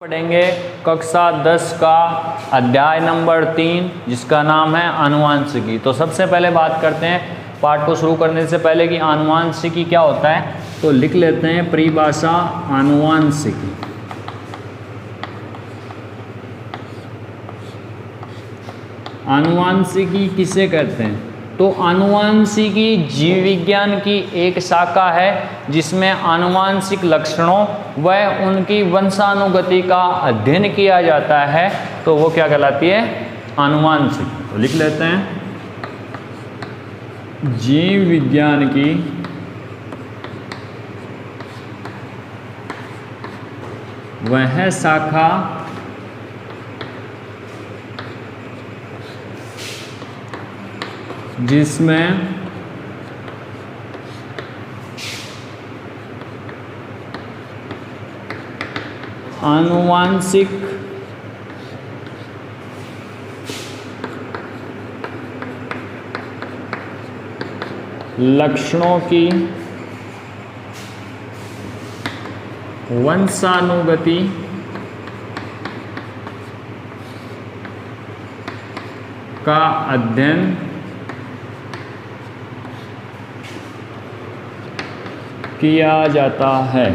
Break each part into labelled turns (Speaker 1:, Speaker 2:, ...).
Speaker 1: पढ़ेंगे कक्षा 10 का अध्याय नंबर 3 जिसका नाम है आनुवांशिकी। तो सबसे पहले बात करते हैं पाठ को शुरू करने से पहले कि आनुवांशिकी क्या होता है। तो लिख लेते हैं परिभाषा आनुवांशिकी। आनुवांशिकी किसे कहते हैं? तो आनुवांशिकी जीव विज्ञान की एक शाखा है जिसमें आनुवांशिक लक्षणों व उनकी वंशानुगति का अध्ययन किया जाता है। तो वो क्या कहलाती है? आनुवांशिकी। तो लिख लेते हैं जीव विज्ञान की वह शाखा जिसमें आनुवांशिक लक्षणों की वंशानुगति का अध्ययन किया जाता है।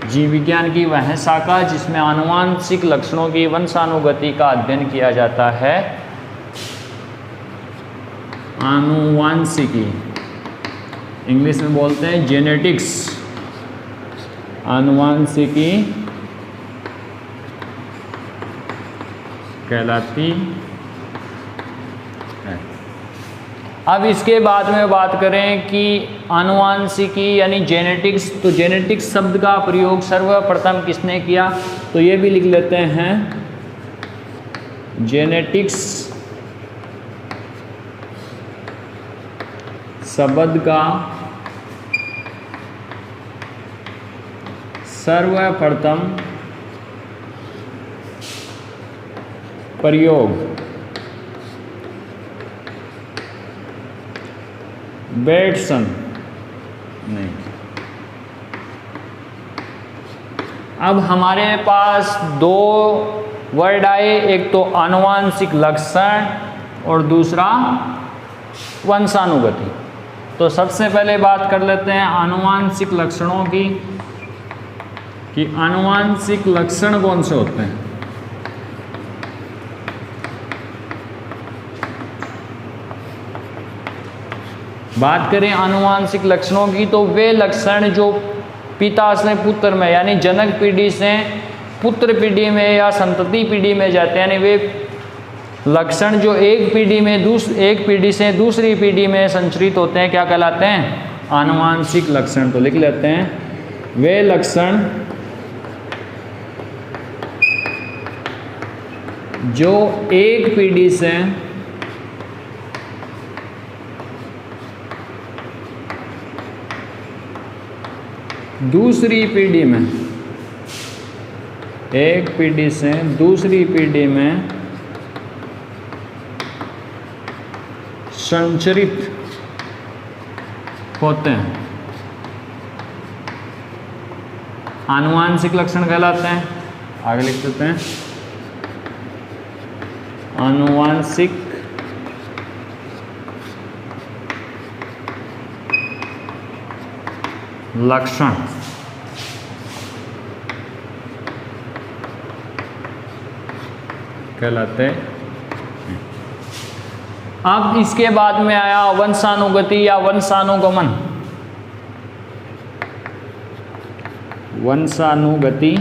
Speaker 1: जीव विज्ञान की वह शाखा जिसमें आनुवांशिक लक्षणों की वंशानुगति का अध्ययन किया जाता है, आनुवांशिकी। इंग्लिश में बोलते हैं जेनेटिक्स। आनुवांशिकी कहलाती है। अब इसके बाद में बात करें कि आनुवांशिकी यानी जेनेटिक्स। तो जेनेटिक्स शब्द का प्रयोग सर्वप्रथम किसने किया? तो ये भी लिख लेते हैं जेनेटिक्स शब्द का सर्वप्रथम प्रयोग बेटसन नहीं। अब हमारे पास दो वर्ड आए, एक तो आनुवांशिक लक्षण और दूसरा वंशानुगति। तो सबसे पहले बात कर लेते हैं आनुवांशिक लक्षणों की कि आनुवांशिक लक्षण कौन से होते हैं। बात करें आनुवांशिक लक्षणों की तो वे लक्षण जो पिता से पुत्र में यानी जनक पीढ़ी से पुत्र पीढ़ी में या संतति पीढ़ी में जाते हैं, यानी वे लक्षण जो एक पीढ़ी से दूसरी पीढ़ी में संचरित होते हैं, क्या कहलाते हैं? आनुवांशिक लक्षण। तो लिख लेते हैं वे लक्षण जो एक पीढ़ी से दूसरी पीढ़ी में, एक पीढ़ी से दूसरी पीढ़ी में संचरित होते हैं, आनुवांशिक लक्षण कहलाते हैं। आगे लिख देते हैं आनुवांशिक लक्षण। कहलाते हैं। अब इसके बाद में आया वंशानुगति या वंशानुगमन। वंशानुगति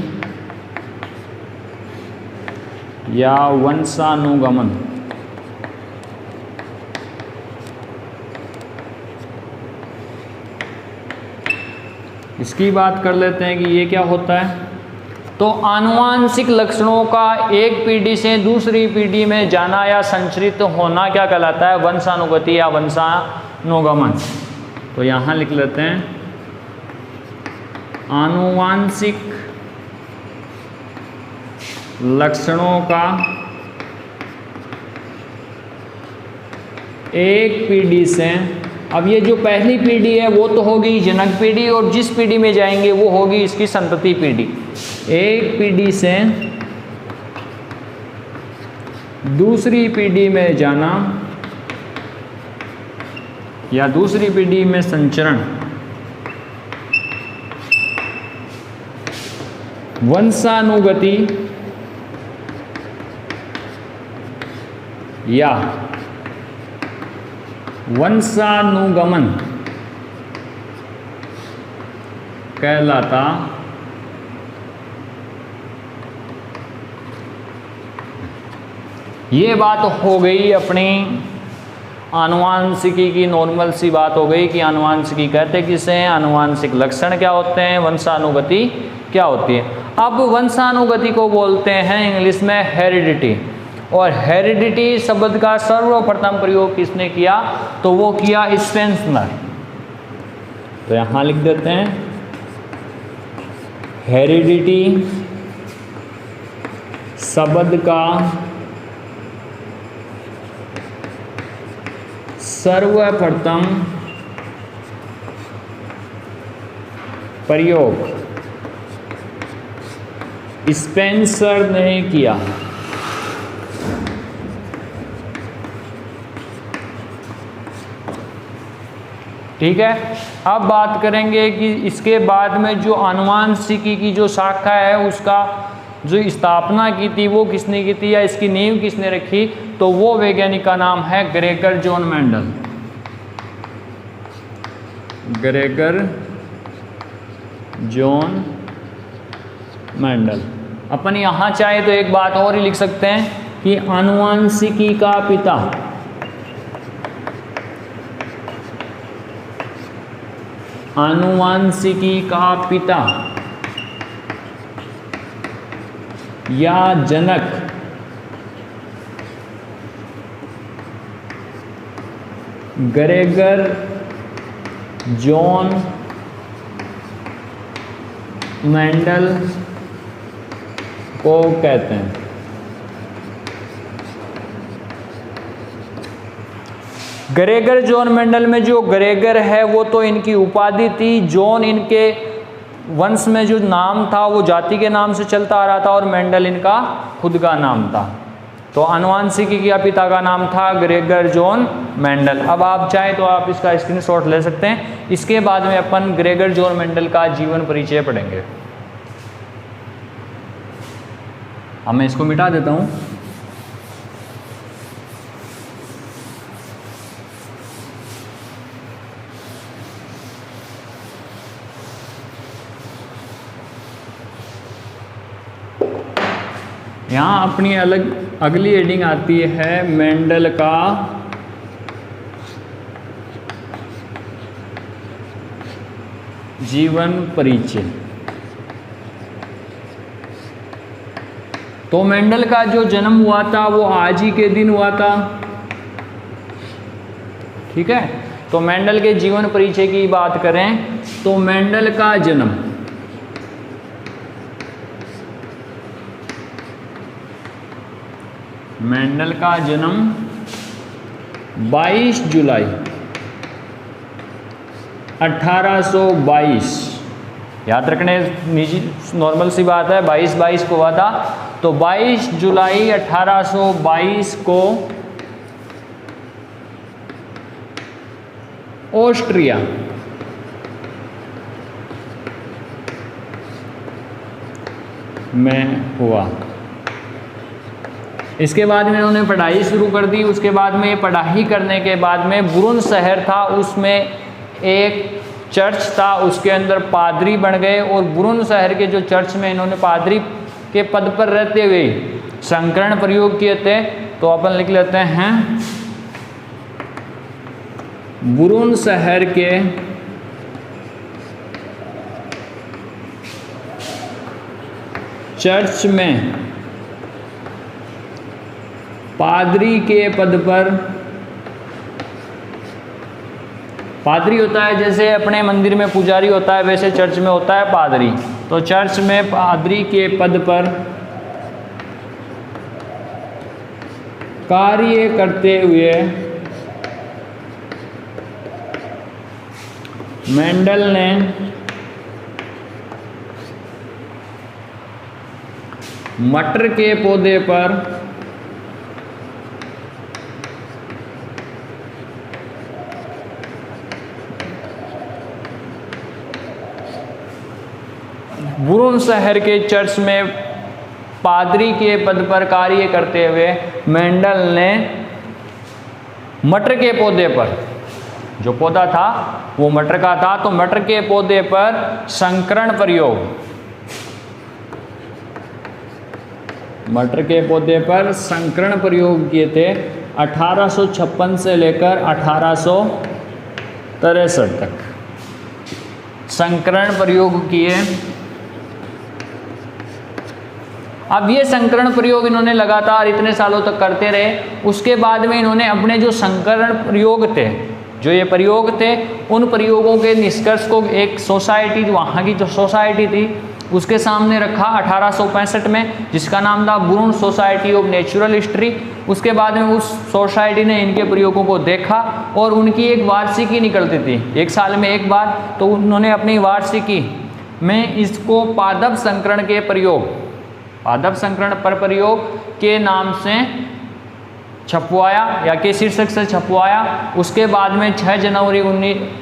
Speaker 1: या वंशानुगमन। इसकी बात कर लेते हैं कि ये क्या होता है। तो आनुवांशिक लक्षणों का एक पीढ़ी से दूसरी पीढ़ी में जाना या संचरित होना क्या कहलाता है? वंशानुगति या वंशानुगमन। तो यहाँ लिख लेते हैं आनुवांशिक लक्षणों का एक पीढ़ी से अब ये जो पहली पीढ़ी है वो तो होगी जनक पीढ़ी, और जिस पीढ़ी में जाएंगे वो होगी इसकी संतति पीढ़ी। एक पीढ़ी से दूसरी पीढ़ी में जाना या दूसरी पीढ़ी में संचरण वंशानुगति या वंशानुगमन कहलाता ये बात हो गई अपनी आनुवांशिकी की, नॉर्मल सी बात हो गई कि आनुवांशिकी कहते किसे हैं, आनुवांशिक लक्षण क्या होते हैं, वंशानुगति क्या होती है। अब वंशानुगति को बोलते हैं इंग्लिश में हेरिडिटी, और हेरिडिटी शब्द का सर्वप्रथम प्रयोग किसने किया, तो वो किया स्पेंसर। तो यहां लिख देते हैं हेरिडिटी शब्द का सर्वप्रथम प्रयोग स्पेंसर ने किया। ठीक है, अब बात करेंगे कि इसके बाद में जो आनुवांशिकी की जो शाखा है उसका जो स्थापना की थी वो किसने की थी, या इसकी नींव किसने रखी, तो वो वैज्ञानिक का नाम है Gregor John Mendel. Gregor John Mendel. अपन यहाँ चाहे तो एक बात और ही लिख सकते हैं कि आनुवांशिकी का पिता आनुवांशिकी का पिता या जनक ग्रेगर जॉन मेंडल को कहते हैं। ग्रेगर जॉन मेंडल में जो ग्रेगर है वो तो इनकी उपाधि थी, जॉन इनके वंश में जो नाम था वो जाति के नाम से चलता आ रहा था, और मेंडल इनका खुद का नाम था। तो आनुवांशिकी के पिता का नाम था ग्रेगर जॉन मेंडल। अब आप चाहें तो आप इसका स्क्रीनशॉट ले सकते हैं। इसके बाद में अपन ग्रेगर जॉन मेंडल का जीवन परिचय पढ़ेंगे। अब मैं इसको मिटा देता हूं। यहाँ अपनी अगली हेडिंग आती है मेंडल का जीवन परिचय। तो मेंडल का जो जन्म हुआ था वो आज ही के दिन हुआ था। ठीक है, तो मेंडल के जीवन परिचय की बात करें तो मेंडल का जन्म मेंडल का जन्म 22 जुलाई 1822, याद रखने निजी नॉर्मल सी बात है, 22 को हुआ था। तो 22 जुलाई 1822 को ऑस्ट्रिया में हुआ। इसके बाद में उन्होंने पढ़ाई शुरू कर दी। उसके बाद में पढ़ाई करने के बाद में बुरुन शहर था, उसमें एक चर्च था, उसके अंदर पादरी बन गए। और बुरुन शहर के जो चर्च में इन्होंने पादरी के पद पर रहते हुए संकरण प्रयोग किए थे। तो अपन लिख लेते हैं बुरुन शहर के चर्च में पादरी के पद पर, पादरी होता है जैसे अपने मंदिर में पुजारी होता है वैसे चर्च में होता है पादरी। तो चर्च में पादरी के पद पर कार्य करते हुए मेंडल ने मटर के पौधे पर बुरुन शहर के चर्च में पादरी के पद पर कार्य करते हुए मेंडल ने मटर के पौधे पर, जो पौधा था वो मटर का था, तो मटर के पौधे पर संकरण प्रयोग, मटर के पौधे पर संकरण प्रयोग किए थे 1856 से लेकर 1863 तक संकरण प्रयोग किए। अब ये संकरण प्रयोग इन्होंने लगातार इतने सालों तक करते रहे। उसके बाद में इन्होंने अपने जो संकरण प्रयोग थे, जो ये प्रयोग थे, उन प्रयोगों के निष्कर्ष को एक सोसाइटी, वहाँ की जो सोसाइटी थी उसके सामने रखा 1865 में, जिसका नाम था बुरुन सोसाइटी ऑफ नेचुरल हिस्ट्री। उसके बाद में उस सोसाइटी ने इनके प्रयोगों को देखा और उनकी एक वार्षिकी निकलती थी, एक साल में एक बार, तो उन्होंने अपनी वार्षिकी में इसको पादप संकरण के प्रयोग, पादप संकरण पर प्रयोग के नाम से छपवाया या के शीर्षक से छपवाया। उसके बाद में 6 जनवरी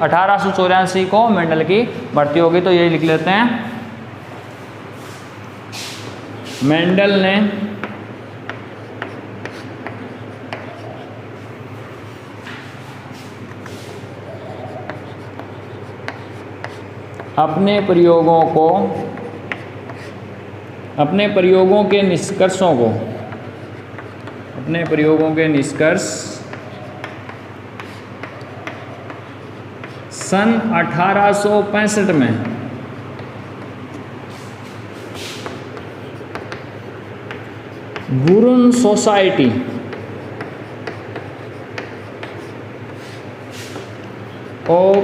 Speaker 1: 1884 को मेंडल की मृत्यु होगी। तो ये लिख लेते हैं, मेंडल ने अपने प्रयोगों के निष्कर्षों को, अपने प्रयोगों के निष्कर्ष सन 1865 में बुरुन सोसाइटी ऑफ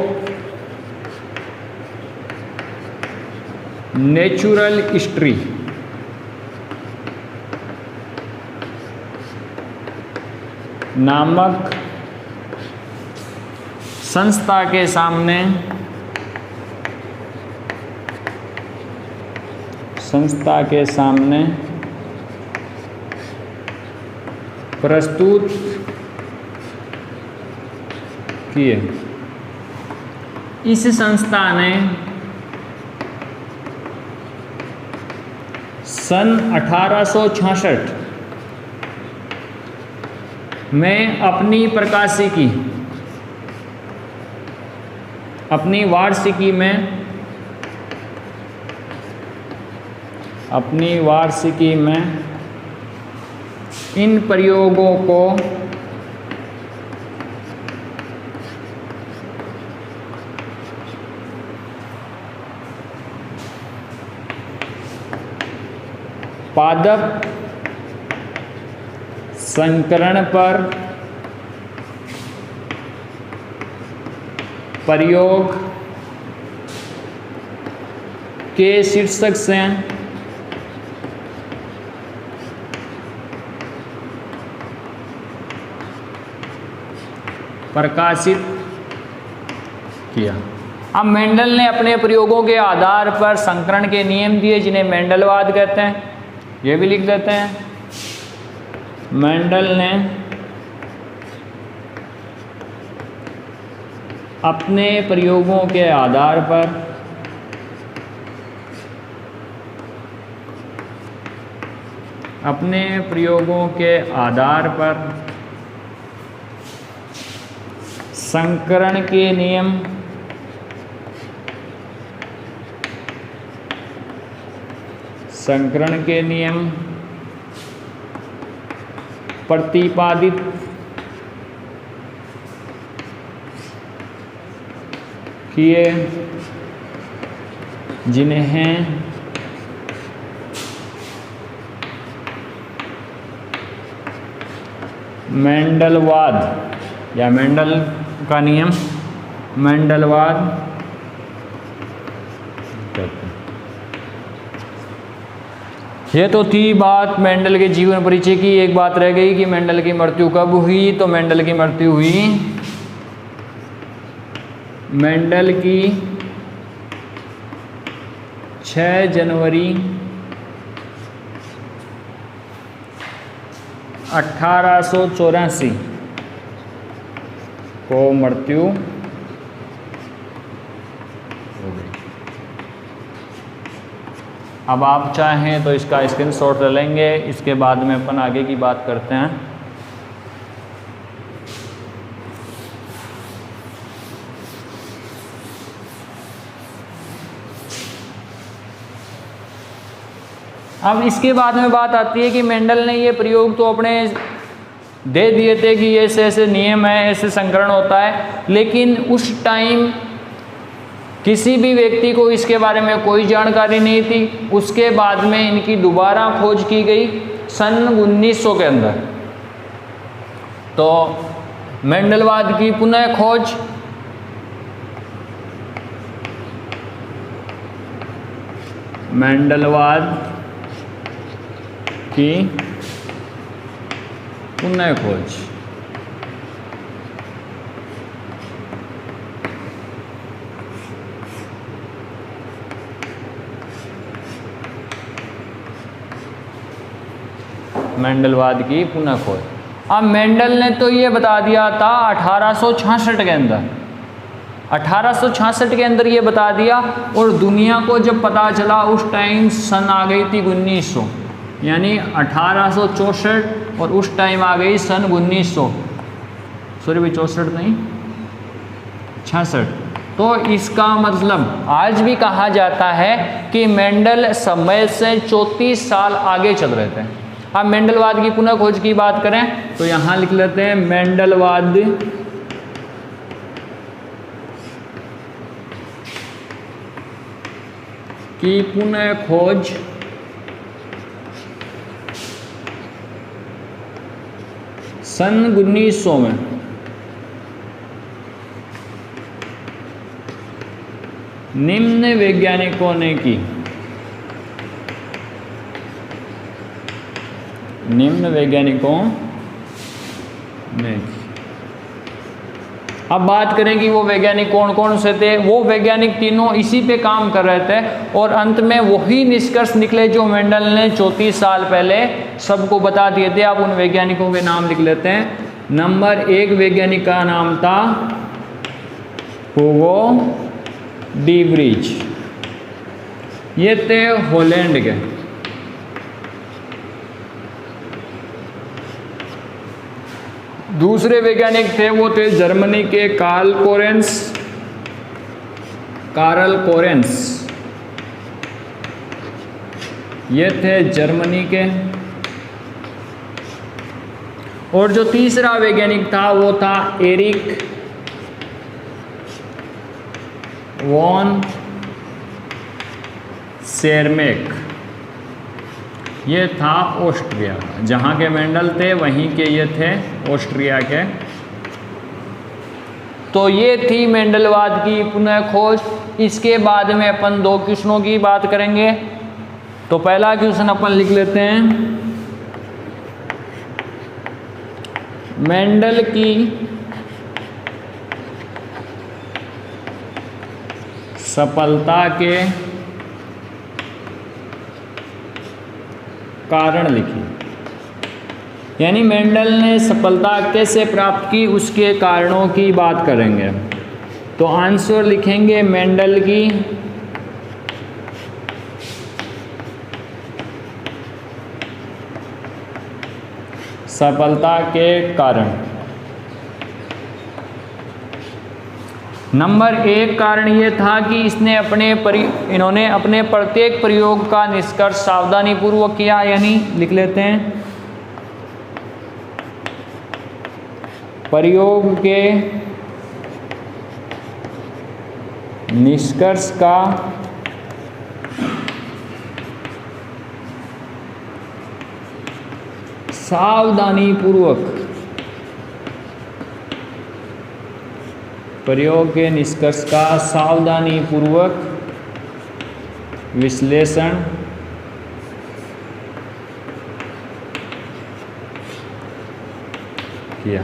Speaker 1: नेचुरल हिस्ट्री नामक संस्था के सामने प्रस्तुत किए। इस संस्था ने सन 1866 में अपनी प्रकाशिकी, अपनी वार्षिकी में इन प्रयोगों को पादप संकरण पर प्रयोग के शीर्षक से प्रकाशित किया। अब मेंडल ने अपने प्रयोगों के आधार पर संकरण के नियम दिए, जिन्हें मेंडलवाद कहते हैं। ये भी लिख देते हैं, मेंडल ने अपने प्रयोगों के आधार पर संकरण के नियम प्रतिपादित किए, जिन्हें मेंडलवाद या मेंडल का नियम मेंडलवाद कहते हैं। ये तो थी बात मेंडल के जीवन परिचय की। एक बात रह गई कि मेंडल की मृत्यु कब हुई। तो मेंडल की मृत्यु हुई मेंडल की 6 जनवरी 1884 को मृत्यु हो गई। अब आप चाहें तो इसका स्क्रीनशॉट ले लेंगे, इसके बाद में अपन आगे की बात करते हैं। अब इसके बाद में बात आती है कि मेंडल ने ये प्रयोग तो अपने दे दिए थे कि ऐसे ऐसे नियम है, ऐसे संकरण होता है, लेकिन उस टाइम किसी भी व्यक्ति को इसके बारे में कोई जानकारी नहीं थी। उसके बाद में इनकी दोबारा खोज की गई सन 1900 के अंदर। तो मेंडलवाद की पुनः खोज मेंडलवाद की पुनः खोज मेंडलवाद की पुनः खोज। अब मेंडल ने तो ये बता दिया था 1866 के अंदर, 1866 के अंदर ये बता दिया, और दुनिया को जब पता चला उस टाइम सन आ गई थी 1900, यानी 1864, और उस टाइम आ गई सन 1900, सॉरी भाई 64 नहीं 66। तो इसका मतलब आज भी कहा जाता है कि मेंडल समय से 34 साल आगे चल रहे थे। अब मेंडलवाद की पुनः खोज की बात करें तो यहाँ लिख लेते हैं मेंडलवाद की पुनः खोज सन 1900 में निम्न वैज्ञानिकों ने की। निम्न वैज्ञानिकों ने की। अब बात करें कि वो वैज्ञानिक कौन कौन से थे। वो वैज्ञानिक तीनों इसी पे काम कर रहे थे, और अंत में वही निष्कर्ष निकले जो मेंडल ने 34 साल पहले सबको बता दिए थे। आप उन वैज्ञानिकों के नाम लिख लेते हैं। नंबर 1 वैज्ञानिक का नाम था हुगो डी ब्रिज, ये थे हॉलैंड के। दूसरे वैज्ञानिक थे वो थे जर्मनी के कार्ल कोरेंस, ये थे जर्मनी के। और जो तीसरा वैज्ञानिक था वो था एरिक वॉन शेरमेक, ये था ऑस्ट्रिया का। जहाँ के मेंडल थे वहीं के ये थे ऑस्ट्रिया के। तो ये थी मेंडलवाद की पुनः खोज। इसके बाद में अपन 2 क्वेश्चनों की बात करेंगे। तो पहला क्वेश्चन अपन लिख लेते हैं, मेंडल की सफलता के कारण लिखिए। यानी मेंडल ने सफलता कैसे प्राप्त की उसके कारणों की बात करेंगे। तो आंसर लिखेंगे मेंडल की सफलता के कारण। नंबर 1 कारण ये था कि इन्होंने अपने प्रत्येक प्रयोग का निष्कर्ष सावधानी पूर्वक किया। यानी लिख लेते हैं प्रयोग के निष्कर्ष का सावधानी पूर्वक सावधानी पूर्वक विश्लेषण किया।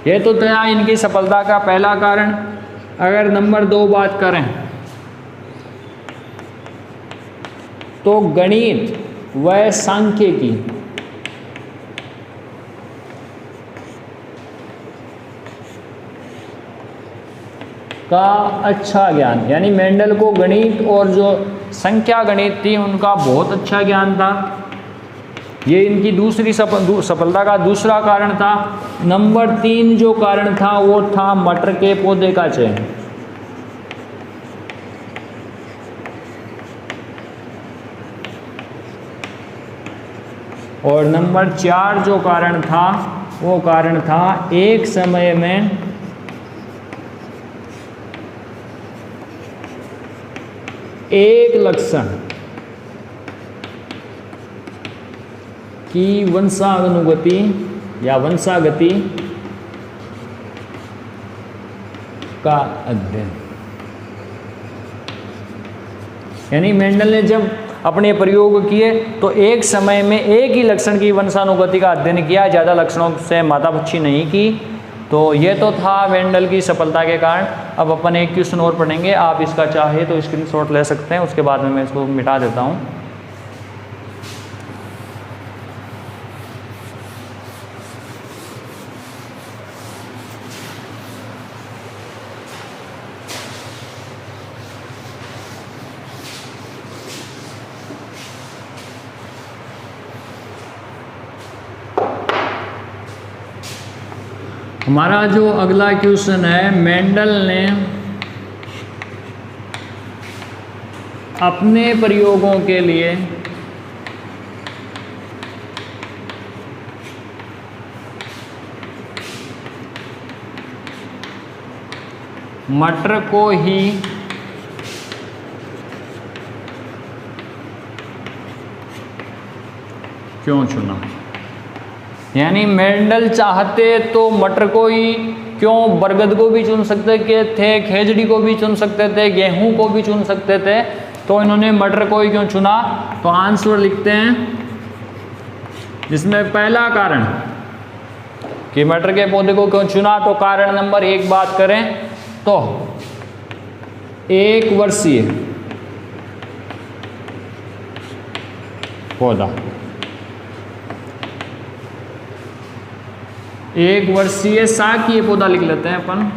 Speaker 1: यह तो था इनकी सफलता का पहला कारण। अगर नंबर 2 बात करें तो गणित व सांख्यिकी का अच्छा ज्ञान, यानी मेंडल को गणित और जो संख्या गणित थी उनका बहुत अच्छा ज्ञान था। ये इनकी दूसरी सफलता का दूसरा कारण था। नंबर 3 जो कारण था वो था मटर के पौधे का चयन। और नंबर 4 जो कारण था वो कारण था एक समय में एक लक्षण की वंशानुगति या वंशागति का अध्ययन। यानी मेंडल ने जब अपने प्रयोग किए तो एक समय में एक ही लक्षण की वंशानुगति का अध्ययन किया, ज़्यादा लक्षणों से मातापक्षी नहीं की। तो ये तो था मेंडल की सफलता के कारण। अब अपन एक क्वेश्चन और पढ़ेंगे, आप इसका चाहे तो स्क्रीनशॉट ले सकते हैं, उसके बाद में मैं इसको मिटा देता हूँ। हमारा जो अगला क्वेश्चन है, मेंडल ने अपने प्रयोगों के लिए मटर को ही क्यों चुना। यानी मेंडल चाहते तो मटर को ही क्यों, बरगद को भी चुन सकते थे, खेजड़ी को भी चुन सकते थे, गेहूं को भी चुन सकते थे, तो इन्होंने मटर को ही क्यों चुना। तो आंसर लिखते हैं, जिसमें पहला कारण कि मटर के पौधे को क्यों चुना, तो कारण नंबर 1 बात करें तो 1 वर्षीय पौधा, 1 वर्षीय शाकीय पौधा लिख लेते हैं अपन,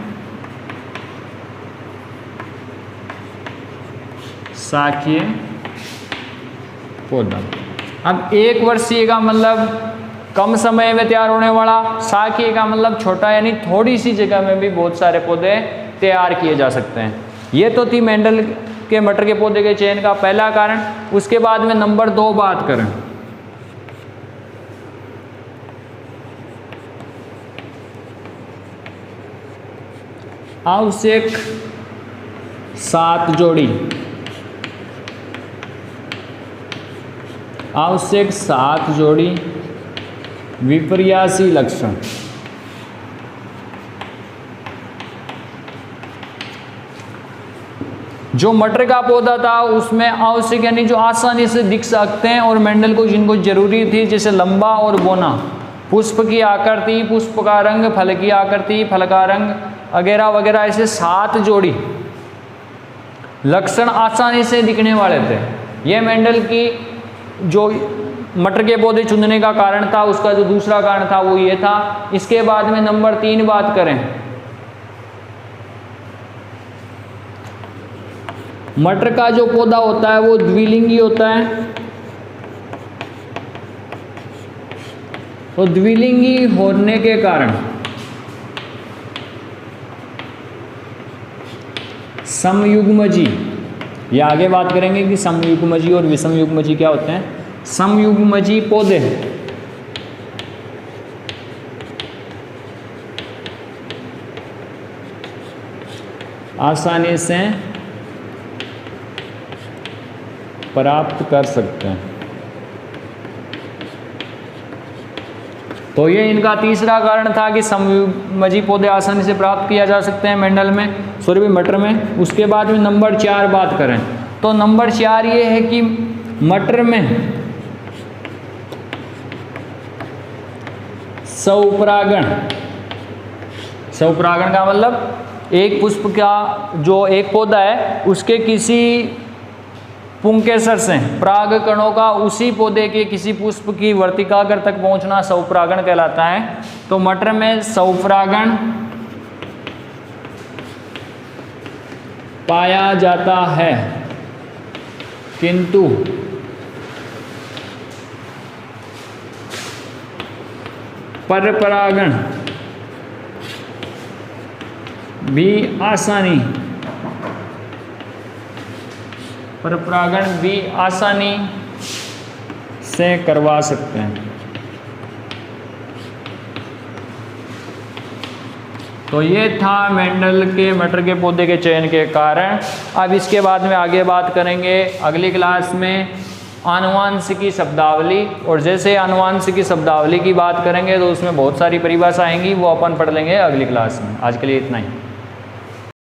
Speaker 1: शाकीय पौधा। अब 1 वर्षीय का मतलब कम समय में तैयार होने वाला, शाकीय का मतलब छोटा, यानी थोड़ी सी जगह में भी बहुत सारे पौधे तैयार किए जा सकते हैं। ये तो थी मेंडल के मटर के पौधे के चयन का पहला कारण। उसके बाद में नंबर 2 बात करें आवश्यक 7 जोड़ी, आवश्यक 7 जोड़ी विपर्यासी लक्षण। जो मटर का पौधा था उसमें आवश्यक यानी जो आसानी से दिख सकते हैं और मेंडल को जिनको जरूरी थी, जैसे लंबा और बोना, पुष्प की आकृति, पुष्प का रंग, फल की आकृति, फल का रंग वगैरह वगैरह, ऐसे 7 जोड़ी लक्षण आसानी से दिखने वाले थे। ये मेंडल की जो मटर के पौधे चुनने का कारण था, उसका जो दूसरा कारण था वो ये था। इसके बाद में नंबर 3 बात करें, मटर का जो पौधा होता है वो द्विलिंगी होता है। तो द्विलिंगी होने के कारण समयुग्मजी, या आगे बात करेंगे कि समयुग्मजी और विषमयुग्मजी क्या होते हैं। समयुग्मजी पौधे आसानी से प्राप्त कर सकते हैं। तो ये इनका तीसरा कारण था कि समयुग्मजी पौधे आसानी से प्राप्त किया जा सकते हैं मेंडल में, सॉरी मटर में। उसके बाद में नंबर 4 बात करें तो नंबर 4 ये है कि मटर में स्वपरागण, स्वपरागण का मतलब एक पुष्प का जो एक पौधा है उसके किसी पुंकेसर से पराग कणों का उसी पौधे के किसी पुष्प की वर्तिकाग्र तक पहुंचना स्वपरागण कहलाता है। तो मटर में स्वपरागण पाया जाता है, किंतु परपरागण भी आसानी से करवा सकते हैं। तो ये था मेंडल के मटर के पौधे के चयन के कारण। अब इसके बाद में आगे बात करेंगे अगली क्लास में आनुवांशिकी शब्दावली, और जैसे आनुवांशिकी शब्दावली की बात करेंगे तो उसमें बहुत सारी परिभाषा आएंगी, वो अपन पढ़ लेंगे अगली क्लास में। आज के लिए इतना ही।